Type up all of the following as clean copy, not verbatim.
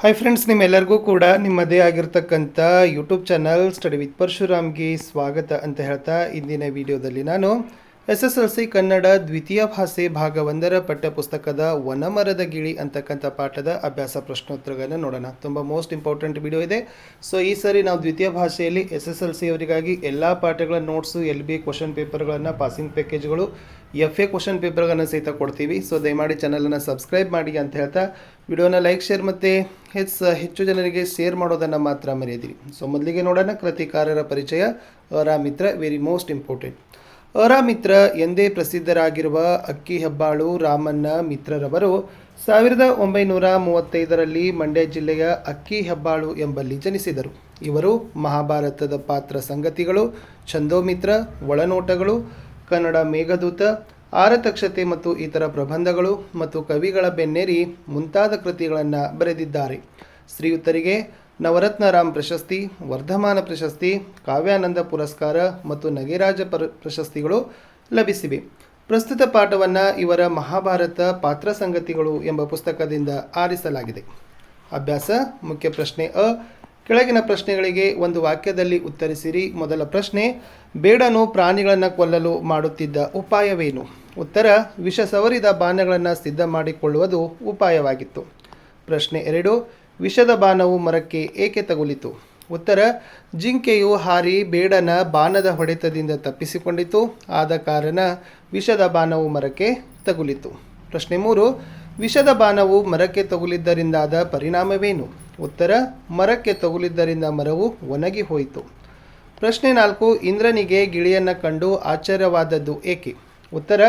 Hi friends, ನಿಮ್ಮೆಲ್ಲರಿಗೂ ಕೂಡ ನಿಮ್ಮದೇ ಆಗಿರ್ತಕ್ಕಂಥ ಯೂಟ್ಯೂಬ್ ಚಾನಲ್ ಸ್ಟಡಿ ವಿತ್ ಪರಶುರಾಮ್ಗೆ ಸ್ವಾಗತ ಅಂತ ಹೇಳ್ತಾ ಇಂದಿನ ವಿಡಿಯೋದಲ್ಲಿ ನಾನು SSLC ಕನ್ನಡ ದ್ವಿತೀಯ ಭಾಷೆ ಭಾಗ 1ರ ಪಠ್ಯಪುಸ್ತಕದ ವನಮರದ ಗಿಳಿ ಅಂತಕ್ಕಂಥ ಪಾಠದ ಅಭ್ಯಾಸ ಪ್ರಶ್ನೋತ್ತರಗಳನ್ನು ನೋಡೋಣ. ತುಂಬ ಮೋಸ್ಟ್ ಇಂಪಾರ್ಟೆಂಟ್ ವಿಡಿಯೋ ಇದೆ. ಸೊ ಈ ಸರಿ ನಾವು ದ್ವಿತೀಯ ಭಾಷೆಯಲ್ಲಿ SSLC ಅವರಿಗಾಗಿ ಎಲ್ಲ ಪಾಠಗಳ ನೋಟ್ಸು, LB ಕ್ವಶನ್ ಪೇಪರ್ಗಳನ್ನು, ಪಾಸಿಂಗ್ ಪ್ಯಾಕೇಜ್ಗಳು, FA ಕ್ವಶನ್ ಪೇಪರ್ಗಳನ್ನು ಸಹಿತ ಕೊಡ್ತೀವಿ. ಸೊ ದಯಮಾಡಿ ಚಾನಲನ್ನು ಸಬ್ಸ್ಕ್ರೈಬ್ ಮಾಡಿ ಅಂತ ಹೇಳ್ತಾ ವಿಡಿಯೋನ ಲೈಕ್, ಶೇರ್ ಮತ್ತು ಹೆಚ್ಚು ಜನರಿಗೆ ಶೇರ್ ಮಾಡೋದನ್ನು ಮಾತ್ರ ಮರೆಯದಿರಿ. ಸೊ ಮೊದಲಿಗೆ ನೋಡೋಣ ಕೃತಿಕಾರರ ಪರಿಚಯ. ಮಿತ್ರ ವೆರಿ ಮೋಸ್ಟ್ ಇಂಪಾರ್ಟೆಂಟ್. ಮಿತ್ರ ಎಂದೇ ಪ್ರಸಿದ್ಧರಾಗಿರುವ ಅಕ್ಕಿ ಹೆಬ್ಬಾಳು ರಾಮಣ್ಣ ಮಿತ್ರರವರು 1935ರಲ್ಲಿ ಮಂಡ್ಯ ಜಿಲ್ಲೆಯ ಅಕ್ಕಿ ಹೆಬ್ಬಾಳು ಎಂಬಲ್ಲಿ ಜನಿಸಿದರು. ಇವರು ಮಹಾಭಾರತದ ಪಾತ್ರ ಸಂಗತಿಗಳು, ಛಂದೋಮಿತ್ರ, ಒಳನೋಟಗಳು, ಕನ್ನಡ ಮೇಘದೂತ, ಆರತಕ್ಷತೆ ಮತ್ತು ಇತರ ಪ್ರಬಂಧಗಳು ಮತ್ತು ಕವಿಗಳ ಬೆನ್ನೇರಿ ಮುಂತಾದ ಕೃತಿಗಳನ್ನು ಬರೆದಿದ್ದಾರೆ. ಶ್ರೀಯುತರಿಗೆ ನವರತ್ನರಾಮ್ ಪ್ರಶಸ್ತಿ, ವರ್ಧಮಾನ ಪ್ರಶಸ್ತಿ, ಕಾವ್ಯಾನಂದ ಪುರಸ್ಕಾರ ಮತ್ತು ನಗೆರಾಜ ಪ್ರಶಸ್ತಿಗಳು ಲಭಿಸಿವೆ. ಪ್ರಸ್ತುತ ಪಾಠವನ್ನು ಇವರ ಮಹಾಭಾರತ ಪಾತ್ರ ಸಂಗತಿಗಳು ಎಂಬ ಪುಸ್ತಕದಿಂದ ಆರಿಸಲಾಗಿದೆ. ಅಭ್ಯಾಸ. ಮುಖ್ಯ ಪ್ರಶ್ನೆ ಅ. ಕೆಳಗಿನ ಪ್ರಶ್ನೆಗಳಿಗೆ ಒಂದು ವಾಕ್ಯದಲ್ಲಿ ಉತ್ತರಿಸಿರಿ. ಮೊದಲ ಪ್ರಶ್ನೆ, ಬೇಡನು ಪ್ರಾಣಿಗಳನ್ನು ಕೊಲ್ಲಲು ಮಾಡುತ್ತಿದ್ದ ಉಪಾಯವೇನು? ಉತ್ತರ, ವಿಷ ಸವರಿದ ಬಾಣಗಳನ್ನು ಸಿದ್ಧ ಮಾಡಿಕೊಳ್ಳುವುದು ಉಪಾಯವಾಗಿತ್ತು. ಪ್ರಶ್ನೆ 2, ವಿಷದ ಬಾಣವು ಮರಕ್ಕೆ ಏಕೆ ತಗುಲಿತು? ಉತ್ತರ, ಜಿಂಕೆಯು ಹಾರಿ ಬೇಡನ ಬಾಣದ ಹೊಡೆತದಿಂದ ತಪ್ಪಿಸಿಕೊಂಡಿತು. ಆದ ಕಾರಣ ವಿಷದ ಬಾಣವು ಮರಕ್ಕೆ ತಗುಲಿತು. ಪ್ರಶ್ನೆ 3, ವಿಷದ ಬಾಣವು ಮರಕ್ಕೆ ತಗುಲಿದ್ದರಿಂದಾದ ಪರಿಣಾಮವೇನು? ಉತ್ತರ, ಮರಕ್ಕೆ ತಗುಲಿದ್ದರಿಂದ ಮರವು ಒಣಗಿ ಹೋಯಿತು. ಪ್ರಶ್ನೆ 4, ಇಂದ್ರನಿಗೆ ಗಿಳಿಯನ್ನು ಕಂಡು ಆಶ್ಚರ್ಯವಾದದ್ದು ಏಕೆ? ಉತ್ತರ,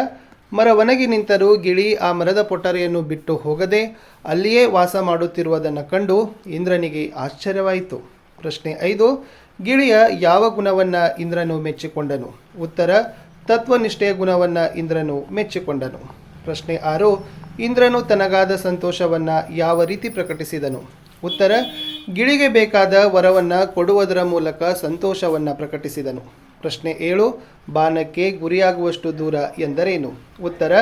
ಮರ ಒಣಗಿ ನಿಂತರೂ ಗಿಳಿ ಆ ಮರದ ಪೊಟರೆಯನ್ನು ಬಿಟ್ಟು ಹೋಗದೆ ಅಲ್ಲಿಯೇ ವಾಸ ಮಾಡುತ್ತಿರುವುದನ್ನು ಕಂಡು ಇಂದ್ರನಿಗೆ ಆಶ್ಚರ್ಯವಾಯಿತು. ಪ್ರಶ್ನೆ 5, ಗಿಳಿಯ ಯಾವ ಗುಣವನ್ನು ಇಂದ್ರನು ಮೆಚ್ಚಿಕೊಂಡನು? ಉತ್ತರ, ತತ್ವನಿಷ್ಠೆಯ ಗುಣವನ್ನು ಇಂದ್ರನು ಮೆಚ್ಚಿಕೊಂಡನು. ಪ್ರಶ್ನೆ 6, ಇಂದ್ರನು ತನಗಾದ ಸಂತೋಷವನ್ನು ಯಾವ ರೀತಿ ಪ್ರಕಟಿಸಿದನು? ಉತ್ತರ, ಗಿಳಿಗೆ ಬೇಕಾದ ವರವನ್ನು ಕೊಡುವುದರ ಮೂಲಕ ಸಂತೋಷವನ್ನು ಪ್ರಕಟಿಸಿದನು. ಪ್ರಶ್ನೆ 7, ಬಾಣಕ್ಕೆ ಗುರಿಯಾಗುವಷ್ಟು ದೂರ ಎಂದರೇನು? ಉತ್ತರ,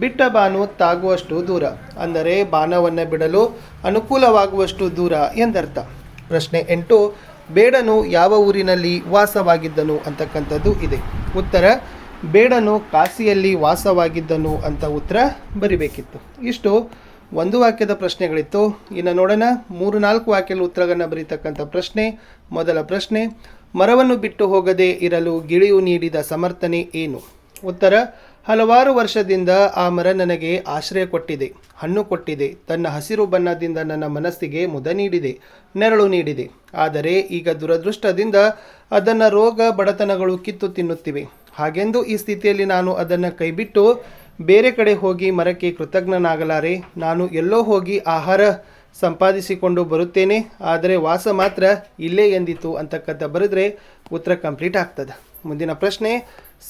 ಬಿಟ್ಟ ಬಾನು ತಾಗುವಷ್ಟು ದೂರ, ಅಂದರೆ ಬಾಣವನ್ನು ಬಿಡಲು ಅನುಕೂಲವಾಗುವಷ್ಟು ದೂರ ಎಂದರ್ಥ. ಪ್ರಶ್ನೆ 8, ಬೇಡನು ಯಾವ ಊರಿನಲ್ಲಿ ವಾಸವಾಗಿದ್ದನು ಅಂತಕ್ಕಂಥದ್ದು ಇದೆ. ಉತ್ತರ, ಬೇಡನು ಕಾಶಿಯಲ್ಲಿ ವಾಸವಾಗಿದ್ದನು ಅಂತ ಉತ್ತರ ಬರಿಬೇಕಿತ್ತು. ಇಷ್ಟು ಒಂದು ವಾಕ್ಯದ ಪ್ರಶ್ನೆಗಳಿತ್ತು. ಇನ್ನು ನೋಡೋಣ 3-4 ವಾಕ್ಯದ ಉತ್ತರಗಳನ್ನು ಬರೀತಕ್ಕಂಥ ಪ್ರಶ್ನೆ. ಮೊದಲ ಪ್ರಶ್ನೆ, ಮರವನ್ನು ಬಿಟ್ಟು ಹೋಗದೆ ಇರಲು ಗಿಳಿಯು ನೀಡಿದ ಸಮರ್ಥನೆ ಏನು? ಉತ್ತರ, ಹಲವಾರು ವರ್ಷದಿಂದ ಆ ಮರ ನನಗೆ ಆಶ್ರಯ ಕೊಟ್ಟಿದೆ, ಹಣ್ಣು ಕೊಟ್ಟಿದೆ, ತನ್ನ ಹಸಿರು ಬಣ್ಣದಿಂದ ನನ್ನ ಮನಸ್ಸಿಗೆ ಮುದ ನೀಡಿದೆ, ನೆರಳು ನೀಡಿದೆ. ಆದರೆ ಈಗ ದುರದೃಷ್ಟದಿಂದ ಅದನ್ನು ರೋಗ ಬಡತನಗಳು ಕಿತ್ತು ತಿನ್ನುತ್ತಿವೆ. ಹಾಗೆಂದು ಈ ಸ್ಥಿತಿಯಲ್ಲಿ ನಾನು ಅದನ್ನು ಕೈಬಿಟ್ಟು ಬೇರೆ ಕಡೆ ಹೋಗಿ ಮರಕ್ಕೆ ಕೃತಜ್ಞನಾಗಲಾರೆ. ನಾನು ಎಲ್ಲೋ ಹೋಗಿ ಆಹಾರ ಸಂಪಾದಿಸಿಕೊಂಡು ಬರುತ್ತೇನೆ, ಆದರೆ ವಾಸ ಮಾತ್ರ ಇಲ್ಲೇ ಎಂದಿತು ಅಂತಕ್ಕಂಥ ಬರೆದ್ರೆ ಉತ್ತರ ಕಂಪ್ಲೀಟ್ ಆಗ್ತದೆ. ಮುಂದಿನ ಪ್ರಶ್ನೆ,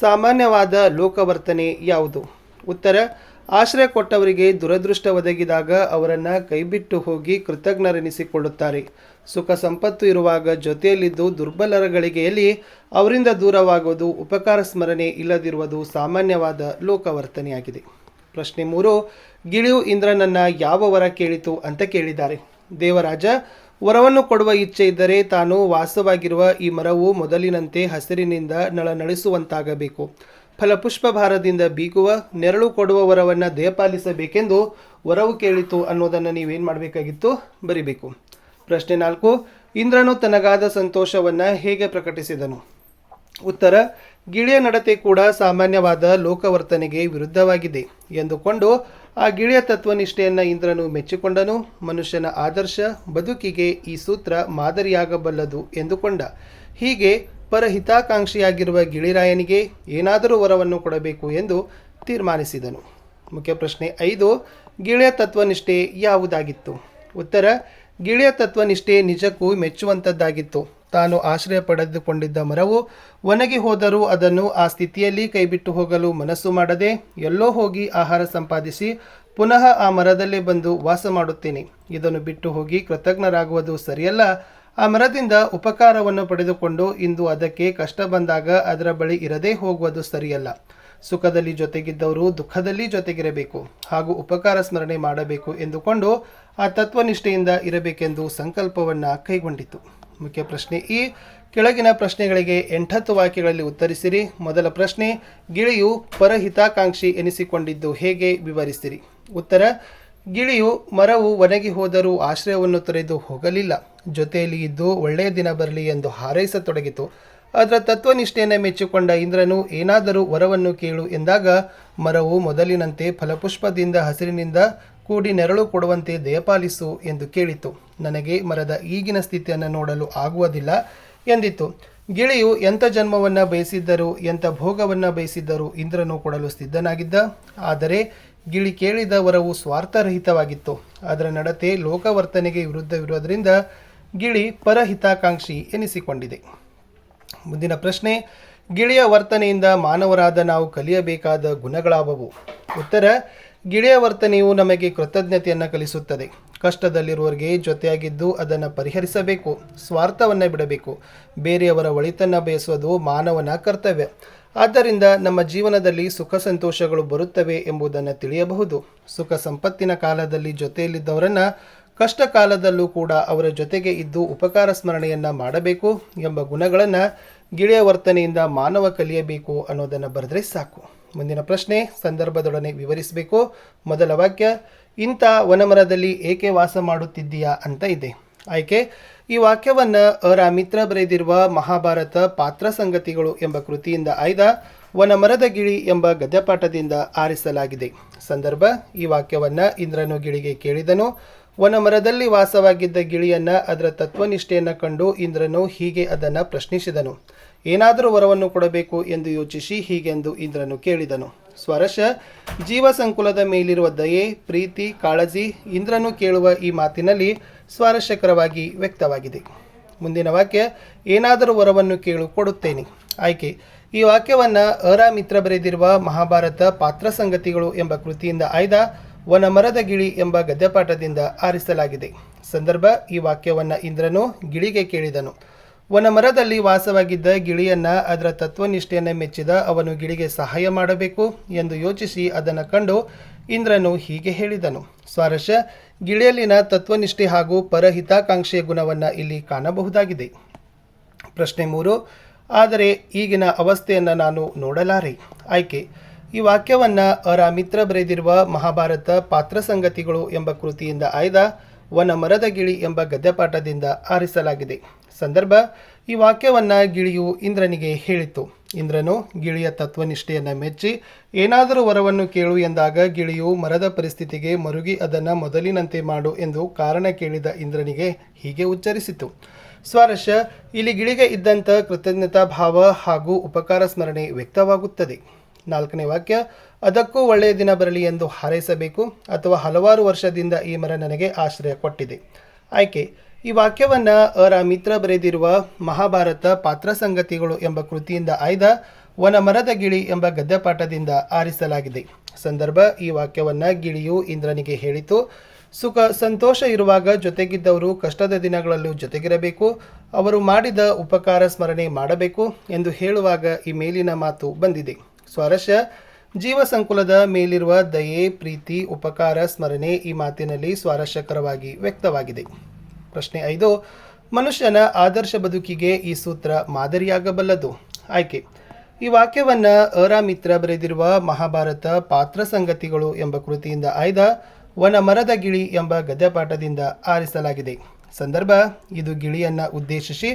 ಸಾಮಾನ್ಯವಾದ ಲೋಕವರ್ತನೆ ಯಾವುದು? ಉತ್ತರ, ಆಶ್ರಯ ಕೊಟ್ಟವರಿಗೆ ದುರದೃಷ್ಟ ಒದಗಿದಾಗ ಅವರನ್ನು ಕೈಬಿಟ್ಟು ಹೋಗಿ ಕೃತಜ್ಞರೆನಿಸಿಕೊಳ್ಳುತ್ತಾರೆ. ಸುಖ ಸಂಪತ್ತು ಇರುವಾಗ ಜೊತೆಯಲ್ಲಿದ್ದು ದುರ್ಬಲರ ಗಳಿಗೆಯಲ್ಲಿ ಅವರಿಂದ ದೂರವಾಗುವುದು, ಉಪಕಾರ ಸ್ಮರಣೆ ಇಲ್ಲದಿರುವುದು ಸಾಮಾನ್ಯವಾದ ಲೋಕವರ್ತನೆಯಾಗಿದೆ. ಪ್ರಶ್ನೆ 3, ಗಿಳಿಯು ಇಂದ್ರನನ್ನು ಯಾವ ವರ ಕೇಳಿತು ಅಂತ ಕೇಳಿದ್ದಾರೆ. ದೇವರಾಜ, ವರವನ್ನು ಕೊಡುವ ಇಚ್ಛೆ ಇದ್ದರೆ ತಾನು ವಾಸವಾಗಿರುವ ಈ ಮರವು ಮೊದಲಿನಂತೆ ಹಸಿರಿನಿಂದ ನಳನಳಿಸುವಂತಾಗಬೇಕು. ಫಲಪುಷ್ಪ ಭಾರದಿಂದ ಬೀಗುವ, ನೆರಳು ಕೊಡುವ ವರವನ್ನು ದಯಪಾಲಿಸಬೇಕೆಂದು ವರವು ಕೇಳಿತು ಅನ್ನೋದನ್ನು ನೀವೇನು ಮಾಡಬೇಕಾಗಿತ್ತು? ಬರಿಬೇಕು. ಪ್ರಶ್ನೆ 4, ಇಂದ್ರನು ತನಗಾದ ಸಂತೋಷವನ್ನು ಹೇಗೆ ಪ್ರಕಟಿಸಿದನು? ಉತ್ತರ, ಗಿಳಿಯ ನಡತೆ ಕೂಡ ಸಾಮಾನ್ಯವಾದ ಲೋಕವರ್ತನೆಗೆ ವಿರುದ್ಧವಾಗಿದೆ ಎಂದುಕೊಂಡು ಆ ಗಿಳಿಯ ತತ್ವನಿಷ್ಠೆಯನ್ನು ಇಂದ್ರನು ಮೆಚ್ಚಿಕೊಂಡನು. ಮನುಷ್ಯನ ಆದರ್ಶ ಬದುಕಿಗೆ ಈ ಸೂತ್ರ ಮಾದರಿಯಾಗಬಲ್ಲದು ಎಂದುಕೊಂಡ. ಹೀಗೆ ಪರಹಿತಾಕಾಂಕ್ಷಿಯಾಗಿರುವ ಗಿಳಿರಾಯನಿಗೆ ಏನಾದರೂ ವರವನ್ನು ಕೊಡಬೇಕು ಎಂದು ತೀರ್ಮಾನಿಸಿದನು. ಮುಖ್ಯ ಪ್ರಶ್ನೆ 5, ಗಿಳಿಯ ತತ್ವನಿಷ್ಠೆ ಯಾವುದಾಗಿತ್ತು? ಉತ್ತರ, ಗಿಳಿಯ ತತ್ವನಿಷ್ಠೆ ನಿಜಕ್ಕೂ ಮೆಚ್ಚುವಂಥದ್ದಾಗಿತ್ತು. ತಾನು ಆಶ್ರಯ ಪಡೆದುಕೊಂಡಿದ್ದ ಮರವು ಒಣಗಿ ಹೋದರೂ ಅದನ್ನು ಆ ಸ್ಥಿತಿಯಲ್ಲಿ ಕೈಬಿಟ್ಟು ಹೋಗಲು ಮನಸ್ಸು ಮಾಡದೆ ಎಲ್ಲೋ ಹೋಗಿ ಆಹಾರ ಸಂಪಾದಿಸಿ ಪುನಃ ಆ ಮರದಲ್ಲೇ ಬಂದು ವಾಸ ಮಾಡುತ್ತೇನೆ, ಇದನ್ನು ಬಿಟ್ಟು ಹೋಗಿ ಕೃತಜ್ಞರಾಗುವುದು ಸರಿಯಲ್ಲ. ಆ ಮರದಿಂದ ಉಪಕಾರವನ್ನು ಪಡೆದುಕೊಂಡು ಇಂದು ಅದಕ್ಕೆ ಕಷ್ಟ ಬಂದಾಗ ಅದರ ಬಳಿ ಇರದೇ ಹೋಗುವುದು ಸರಿಯಲ್ಲ. ಸುಖದಲ್ಲಿ ಜೊತೆಗಿದ್ದವರು ದುಃಖದಲ್ಲಿ ಜೊತೆಗಿರಬೇಕು ಹಾಗೂ ಉಪಕಾರ ಸ್ಮರಣೆ ಮಾಡಬೇಕು ಎಂದುಕೊಂಡು ಆ ತತ್ವನಿಷ್ಠೆಯಿಂದ ಇರಬೇಕೆಂದು ಸಂಕಲ್ಪವನ್ನು ಕೈಗೊಂಡಿತು. ಮುಖ್ಯ ಪ್ರಶ್ನೆ ಈ ಕೆಳಗಿನ ಪ್ರಶ್ನೆಗಳಿಗೆ 8 ವಾಕ್ಯಗಳಲ್ಲಿ ಉತ್ತರಿಸಿರಿ. ಮೊದಲ ಪ್ರಶ್ನೆ, ಗಿಳಿಯು ಪರಹಿತಾಕಾಂಕ್ಷಿ ಎನಿಸಿಕೊಂಡಿದ್ದು ಹೇಗೆ ವಿವರಿಸಿರಿ? ಉತ್ತರ, ಗಿಳಿಯು ಮರವು ಒಣಗಿ ಹೋದರೂ ಆಶ್ರಯವನ್ನು ತೊರೆದು ಹೋಗಲಿಲ್ಲ. ಜೊತೆಯಲ್ಲಿ ಇದ್ದು ಒಳ್ಳೆಯ ದಿನ ಬರಲಿ ಎಂದು ಹಾರೈಸತೊಡಗಿತು. ಅದರ ತತ್ವನಿಷ್ಠೆಯನ್ನು ಮೆಚ್ಚಿಕೊಂಡ ಇಂದ್ರನು ಏನಾದರೂ ವರವನ್ನು ಕೇಳು ಎಂದಾಗ ಮರವು ಮೊದಲಿನಂತೆ ಫಲಪುಷ್ಪದಿಂದ ಹಸಿರಿನಿಂದ ಕೂಡಿ ನೆರಳು ಕೊಡುವಂತೆ ದಯಪಾಲಿಸು ಎಂದು ಕೇಳಿತು. ನನಗೆ ಮರದ ಈಗಿನ ಸ್ಥಿತಿಯನ್ನು ನೋಡಲು ಆಗುವುದಿಲ್ಲ ಎಂದಿತು. ಗಿಳಿಯು ಎಂಥ ಜನ್ಮವನ್ನು ಬಯಸಿದ್ದರೂ ಎಂಥ ಭೋಗವನ್ನು ಬಯಸಿದ್ದರೂ ಇಂದ್ರನು ಕೊಡಲು ಸಿದ್ಧನಾಗಿದ್ದ. ಆದರೆ ಗಿಳಿ ಕೇಳಿದ ವರವು ಸ್ವಾರ್ಥರಹಿತವಾಗಿತ್ತು. ಅದರ ನಡತೆ ಲೋಕವರ್ತನೆಗೆ ವಿರುದ್ಧವಿರುವುದರಿಂದ ಗಿಳಿ ಪರಹಿತಾಕಾಂಕ್ಷಿ ಎನಿಸಿಕೊಂಡಿದೆ. ಮುಂದಿನ ಪ್ರಶ್ನೆ, ಗಿಳಿಯ ವರ್ತನೆಯಿಂದ ಮಾನವರಾದ ನಾವು ಕಲಿಯಬೇಕಾದ ಗುಣಗಳಾವವು? ಉತ್ತರ, ಗಿಳಿಯ ವರ್ತನೆಯು ನಮಗೆ ಕೃತಜ್ಞತೆಯನ್ನು ಕಲಿಸುತ್ತದೆ. ಕಷ್ಟದಲ್ಲಿರುವವರಿಗೆ ಜೊತೆಯಾಗಿದ್ದು ಅದನ್ನು ಪರಿಹರಿಸಬೇಕು. ಸ್ವಾರ್ಥವನ್ನು ಬಿಡಬೇಕು. ಬೇರೆಯವರ ಒಳಿತನ್ನು ಬಯಸುವುದು ಮಾನವನ ಕರ್ತವ್ಯ. ಆದ್ದರಿಂದ ನಮ್ಮ ಜೀವನದಲ್ಲಿ ಸುಖ ಸಂತೋಷಗಳು ಬರುತ್ತವೆ ಎಂಬುದನ್ನು ತಿಳಿಯಬಹುದು. ಸುಖ ಸಂಪತ್ತಿನ ಕಾಲದಲ್ಲಿ ಜೊತೆಯಲ್ಲಿದ್ದವರನ್ನು ಕಷ್ಟ ಕಾಲದಲ್ಲೂ ಕೂಡ ಅವರ ಜೊತೆಗೆ ಇದ್ದು ಉಪಕಾರ ಸ್ಮರಣೆಯನ್ನು ಮಾಡಬೇಕು ಎಂಬ ಗುಣಗಳನ್ನು ಗಿಳಿಯ ವರ್ತನೆಯಿಂದ ಮಾನವ ಕಲಿಯಬೇಕು ಅನ್ನೋದನ್ನು ಬರೆದ್ರೆ ಸಾಕು. ಮುಂದಿನ ಪ್ರಶ್ನೆ, ಸಂದರ್ಭದೊಡನೆ ವಿವರಿಸಬೇಕು. ಮೊದಲ ವಾಕ್ಯ, ಇಂಥ ವನಮರದಲ್ಲಿ ಏಕೆ ವಾಸ ಮಾಡುತ್ತಿದ್ದೀಯಾ ಅಂತ ಇದೆ. ಆಯ್ಕೆ, ಈ ವಾಕ್ಯವನ್ನು ಮಿತ್ರ ಬರೆದಿರುವ ಮಹಾಭಾರತ ಪಾತ್ರ ಸಂಗತಿಗಳು ಎಂಬ ಕೃತಿಯಿಂದ ಆಯ್ದ ವನಮರದ ಗಿಳಿ ಎಂಬ ಗದ್ಯಪಾಠದಿಂದ ಆರಿಸಲಾಗಿದೆ. ಸಂದರ್ಭ, ಈ ವಾಕ್ಯವನ್ನು ಇಂದ್ರನು ಗಿಳಿಗೆ ಕೇಳಿದನು. ವನಮರದಲ್ಲಿ ವಾಸವಾಗಿದ್ದ ಗಿಳಿಯನ್ನು ಅದರ ತತ್ವನಿಷ್ಠೆಯನ್ನು ಕಂಡು ಇಂದ್ರನು ಹೀಗೆ ಅದನ್ನು ಪ್ರಶ್ನಿಸಿದನು. ಏನಾದರೂ ವರವನ್ನು ಕೊಡಬೇಕು ಎಂದು ಯೋಚಿಸಿ ಹೀಗೆಂದು ಇಂದ್ರನು ಕೇಳಿದನು. ಸ್ವರಶ, ಜೀವ ಸಂಕುಲದ ಮೇಲಿರುವ ದಯೆ, ಪ್ರೀತಿ, ಕಾಳಜಿ ಇಂದ್ರನು ಕೇಳುವ ಈ ಮಾತಿನಲ್ಲಿ ಸ್ವಾರಸ್ಯಕರವಾಗಿ ವ್ಯಕ್ತವಾಗಿದೆ. ಮುಂದಿನ ವಾಕ್ಯ, ಏನಾದರೂ ವರವನ್ನು ಕೇಳು ಕೊಡುತ್ತೇನೆ. ಆಯ್ಕೆ, ಈ ವಾಕ್ಯವನ್ನು ಮಿತ್ರ ಬರೆದಿರುವ ಮಹಾಭಾರತ ಪಾತ್ರ ಸಂಗತಿಗಳು ಎಂಬ ಕೃತಿಯಿಂದ ಆಯ್ದ ವನಮರದ ಗಿಳಿ ಎಂಬ ಗದ್ಯಪಾಠದಿಂದ ಆರಿಸಲಾಗಿದೆ. ಸಂದರ್ಭ, ಈ ವಾಕ್ಯವನ್ನು ಇಂದ್ರನು ಗಿಳಿಗೆ ಕೇಳಿದನು. ವನಮರದಲ್ಲಿ ವಾಸವಾಗಿದ್ದ ಗಿಳಿಯನ್ನು ಅದರ ತತ್ವನಿಷ್ಠೆಯನ್ನು ಮೆಚ್ಚಿದ ಅವನು ಗಿಳಿಗೆ ಸಹಾಯ ಮಾಡಬೇಕು ಎಂದು ಯೋಚಿಸಿ ಅದನ್ನು ಕಂಡು ಇಂದ್ರನು ಹೀಗೆ ಹೇಳಿದನು. ಸ್ವಾರಸ್ಯ, ಗಿಳಿಯಲ್ಲಿನ ತತ್ವನಿಷ್ಠೆ ಹಾಗೂ ಪರಹಿತಾಕಾಂಕ್ಷೆಯ ಗುಣವನ್ನು ಇಲ್ಲಿ ಕಾಣಬಹುದಾಗಿದೆ. ಪ್ರಶ್ನೆ 3, ಆದರೆ ಈಗಿನ ಅವಸ್ಥೆಯನ್ನು ನಾನು ನೋಡಲಾರೆ. ಆಯ್ಕೆ, ಈ ವಾಕ್ಯವನ್ನು ಮಿತ್ರ ಬರೆದಿರುವ ಮಹಾಭಾರತ ಪಾತ್ರ ಸಂಗತಿಗಳು ಎಂಬ ಕೃತಿಯಿಂದ ಆಯ್ದ ವನಮರದ ಗಿಳಿ ಎಂಬ ಗದ್ಯಪಾಠದಿಂದ ಆರಿಸಲಾಗಿದೆ. ಸಂದರ್ಭ, ಈ ವಾಕ್ಯವನ್ನು ಗಿಳಿಯು ಇಂದ್ರನಿಗೆ ಹೇಳಿತು. ಇಂದ್ರನು ಗಿಳಿಯ ತತ್ವನಿಷ್ಠೆಯನ್ನು ಮೆಚ್ಚಿ ಏನಾದರೂ ವರವನ್ನು ಕೇಳು ಎಂದಾಗ ಗಿಳಿಯು ಮರದ ಪರಿಸ್ಥಿತಿಗೆ ಮರುಗಿ ಅದನ್ನು ಮೊದಲಿನಂತೆ ಮಾಡು ಎಂದು ಕಾರಣ ಕೇಳಿದ ಇಂದ್ರನಿಗೆ ಹೀಗೆ ಉಚ್ಚರಿಸಿತು. ಸ್ವಾರಸ್ಯ, ಇಲ್ಲಿ ಗಿಳಿಗೆ ಇದ್ದಂಥ ಕೃತಜ್ಞತಾ ಭಾವ ಹಾಗೂ ಉಪಕಾರ ಸ್ಮರಣೆ ವ್ಯಕ್ತವಾಗುತ್ತದೆ. 4ನೇ ವಾಕ್ಯ, ಅದಕ್ಕೂ ಒಳ್ಳೆಯ ದಿನ ಬರಲಿ ಎಂದು ಹಾರೈಸಬೇಕು ಅಥವಾ ಹಲವಾರು ವರ್ಷದಿಂದ ಈ ಮರ ನನಗೆ ಆಶ್ರಯ ಕೊಟ್ಟಿದೆ. ಆಯ್ಕೆ, ಈ ವಾಕ್ಯವನ್ನು ಮಿತ್ರ ಬರೆದಿರುವ ಮಹಾಭಾರತ ಪಾತ್ರ ಸಂಗತಿಗಳು ಎಂಬ ಕೃತಿಯಿಂದ ಆಯ್ದ ವನಮರದ ಗಿಳಿ ಎಂಬ ಗದ್ಯಪಾಠದಿಂದ ಆರಿಸಲಾಗಿದೆ. ಸಂದರ್ಭ, ಈ ವಾಕ್ಯವನ್ನು ಗಿಳಿಯು ಇಂದ್ರನಿಗೆ ಹೇಳಿತು. ಸುಖ ಸಂತೋಷ ಇರುವಾಗ ಜೊತೆಗಿದ್ದವರು ಕಷ್ಟದ ದಿನಗಳಲ್ಲೂ ಜೊತೆಗಿರಬೇಕು. ಅವರು ಮಾಡಿದ ಉಪಕಾರ ಸ್ಮರಣೆ ಮಾಡಬೇಕು ಎಂದು ಹೇಳುವಾಗ ಈ ಮೇಲಿನ ಮಾತು ಬಂದಿದೆ. ಸ್ವಾರಸ್ಯ, ಜೀವ ಸಂಕುಲದ ಮೇಲಿರುವ ದಯೆ, ಪ್ರೀತಿ, ಉಪಕಾರ ಸ್ಮರಣೆ ಈ ಮಾತಿನಲ್ಲಿ ಸ್ವಾರಸ್ಯಕರವಾಗಿ ವ್ಯಕ್ತವಾಗಿದೆ. ಪ್ರಶ್ನೆ 5, ಮನುಷ್ಯನ ಆದರ್ಶ ಬದುಕಿಗೆ ಈ ಸೂತ್ರ ಮಾದರಿಯಾಗಬಲ್ಲದು. ಆಯ್ಕೆ, ಈ ವಾಕ್ಯವನ್ನು ಮಿತ್ರ ಬರೆದಿರುವ ಮಹಾಭಾರತ ಪಾತ್ರ ಸಂಗತಿಗಳು ಎಂಬ ಕೃತಿಯಿಂದ ಆಯ್ದ ವನಮರದ ಗಿಳಿ ಎಂಬ ಗದ್ಯಪಾಠದಿಂದ ಆರಿಸಲಾಗಿದೆ. ಸಂದರ್ಭ, ಇದು ಗಿಳಿಯನ್ನು ಉದ್ದೇಶಿಸಿ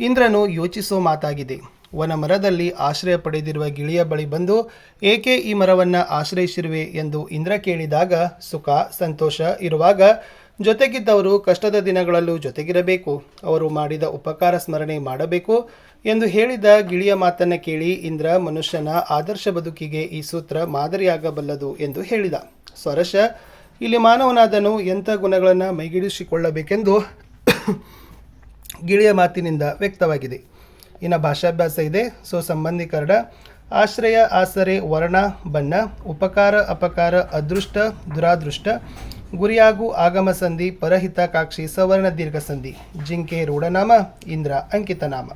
ಇಂದ್ರನು ಯೋಚಿಸೋ ಮಾತಾಗಿದೆ. ವನಮರದಲ್ಲಿ ಆಶ್ರಯ ಪಡೆದಿರುವ ಗಿಳಿಯ ಬಳಿ ಬಂದು ಏಕೆ ಈ ಮರವನ್ನು ಆಶ್ರಯಿಸಿರುವೆ ಎಂದು ಇಂದ್ರ ಕೇಳಿದಾಗ ಸುಖ ಸಂತೋಷ ಇರುವಾಗ ಜೊತೆಗಿದ್ದವರು ಕಷ್ಟದ ದಿನಗಳಲ್ಲೂ ಜೊತೆಗಿರಬೇಕು, ಅವರು ಮಾಡಿದ ಉಪಕಾರ ಸ್ಮರಣೆ ಮಾಡಬೇಕು ಎಂದು ಹೇಳಿದ ಗಿಳಿಯ ಮಾತನ್ನು ಕೇಳಿ ಇಂದ್ರ ಮನುಷ್ಯನ ಆದರ್ಶ ಬದುಕಿಗೆ ಈ ಸೂತ್ರ ಮಾದರಿಯಾಗಬಲ್ಲದು ಎಂದು ಹೇಳಿದ. ಸ್ವರಶ, ಇಲ್ಲಿ ಮಾನವನಾದನು ಎಂಥ ಗುಣಗಳನ್ನು ಮೈಗೂಡಿಸಿಕೊಳ್ಳಬೇಕೆಂದು ಗಿಳಿಯ ಮಾತಿನಿಂದ ವ್ಯಕ್ತವಾಗಿದೆ. ಇನ್ನು ಭಾಷಾಭ್ಯಾಸ ಇದೆ. ಸಂಬಂಧೀಕರಣ, ಆಶ್ರಯ, ಆಸರೆ, ವರ್ಣ, ಬಣ್ಣ, ಉಪಕಾರ, ಅಪಕಾರ, ಅದೃಷ್ಟ, ದುರಾದೃಷ್ಟ, ಗುರಿಯಾಗು, ಆಗಮ ಸಂಧಿ, ಪರಹಿತಾಕಾಂಕ್ಷಿ, ಸವರ್ಣ ದೀರ್ಘ ಸಂಧಿ, ಜಿಂಕೆ ರೂಢನಾಮ, ಇಂದ್ರ ಅಂಕಿತನಾಮ.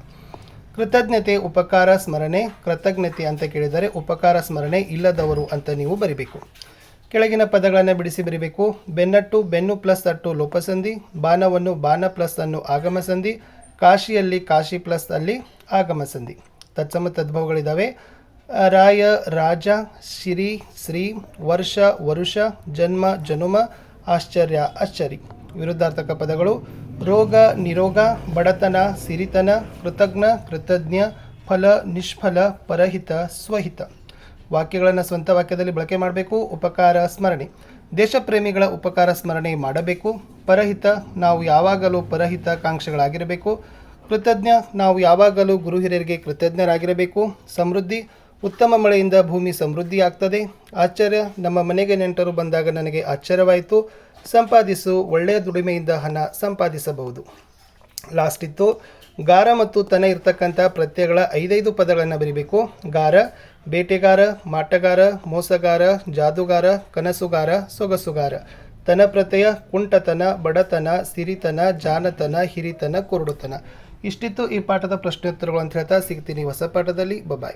ಕೃತಜ್ಞತೆ, ಉಪಕಾರ, ಸ್ಮರಣೆ. ಕೃತಜ್ಞತೆ ಅಂತ ಕೇಳಿದರೆ ಉಪಕಾರ ಸ್ಮರಣೆ ಇಲ್ಲದವರು ಅಂತ ನೀವು ಬರಿಬೇಕು. ಕೆಳಗಿನ ಪದಗಳನ್ನು ಬಿಡಿಸಿ ಬರಿಬೇಕು. ಬೆನ್ನಟ್ಟು, ಬೆನ್ನು ಪ್ಲಸ್ ಅಟ್ಟು ಲೋಪಸಂಧಿ. ಬಾಣವನ್ನು, ಬಾಣ ಪ್ಲಸ್ ಅನ್ನು ಆಗಮಸಂಧಿ. ಕಾಶಿಯಲ್ಲಿ, ಕಾಶಿ ಪ್ಲಸ್ ಅಲ್ಲಿ ಆಗಮಸಂಧಿ. ತತ್ಸಮ ತದ್ಭವಗಳಿದ್ದಾವೆ. ರಾಯ, ರಾಜ. ಶಿರಿ, ಶ್ರೀ. ವರ್ಷ, ವರುಷ. ಜನ್ಮ, ಜನುಮ. ಆಶ್ಚರ್ಯ, ಆಶ್ಚರ್ಯ. ವಿರುದ್ಧಾರ್ಥಕ ಪದಗಳು ರೋಗ, ನಿರೋಗ. ಬಡತನ, ಸಿರಿತನ. ಕೃತಜ್ಞ, ಕೃತಜ್ಞ. ಫಲ, ನಿಷ್ಫಲ. ಪರಹಿತ, ಸ್ವಹಿತ. ವಾಕ್ಯಗಳನ್ನು ಸ್ವಂತ ವಾಕ್ಯದಲ್ಲಿ ಬಳಕೆ ಮಾಡಬೇಕು. ಉಪಕಾರ ಸ್ಮರಣೆ, ದೇಶಪ್ರೇಮಿಗಳ ಉಪಕಾರ ಸ್ಮರಣೆ ಮಾಡಬೇಕು. ಪರಹಿತ, ನಾವು ಯಾವಾಗಲೂ ಪರಹಿತಾಕಾಂಕ್ಷೆಗಳಾಗಿರಬೇಕು. ಕೃತಜ್ಞ, ನಾವು ಯಾವಾಗಲೂ ಗುರು ಹಿರಿಯರಿಗೆ ಕೃತಜ್ಞರಾಗಿರಬೇಕು. ಸಮೃದ್ಧಿ, ಉತ್ತಮ ಮಳೆಯಿಂದ ಭೂಮಿ ಸಮೃದ್ಧಿಯಾಗ್ತದೆ. ಆಶ್ಚರ್ಯ, ನಮ್ಮ ಮನೆಗೆ ನೆಂಟರು ಬಂದಾಗ ನನಗೆ ಆಶ್ಚರ್ಯವಾಯಿತು. ಸಂಪಾದಿಸು, ಒಳ್ಳೆಯ ದುಡಿಮೆಯಿಂದ ಹಣ ಸಂಪಾದಿಸಬಹುದು. ಲಾಸ್ಟ್ ಇತ್ತು. ಗಾರ ಮತ್ತು ತನ ಇರ್ತಕ್ಕಂಥ ಪ್ರತ್ಯಯಗಳ 5 ಪದಗಳನ್ನು ಬರೀಬೇಕು. ಗಾರ, ಬೇಟೆಗಾರ, ಮಾಟಗಾರ, ಮೋಸಗಾರ, ಜಾದುಗಾರ, ಕನಸುಗಾರ, ಸೊಗಸುಗಾರ. ತನ ಪ್ರತ್ಯಯ ಕುಂಟತನ, ಬಡತನ, ಸಿರಿತನ, ಜಾನತನ, ಹಿರಿತನ, ಕುರುಡುತನ. ಇಷ್ಟಿತ್ತು ಈ ಪಾಠದ ಪ್ರಶ್ನೋತ್ತರಗಳು ಅಂತ ಹೇಳ್ತಾ ಸಿಗ್ತೀನಿ ಹೊಸ ಪಾಠದಲ್ಲಿ. ಬಾಯ್.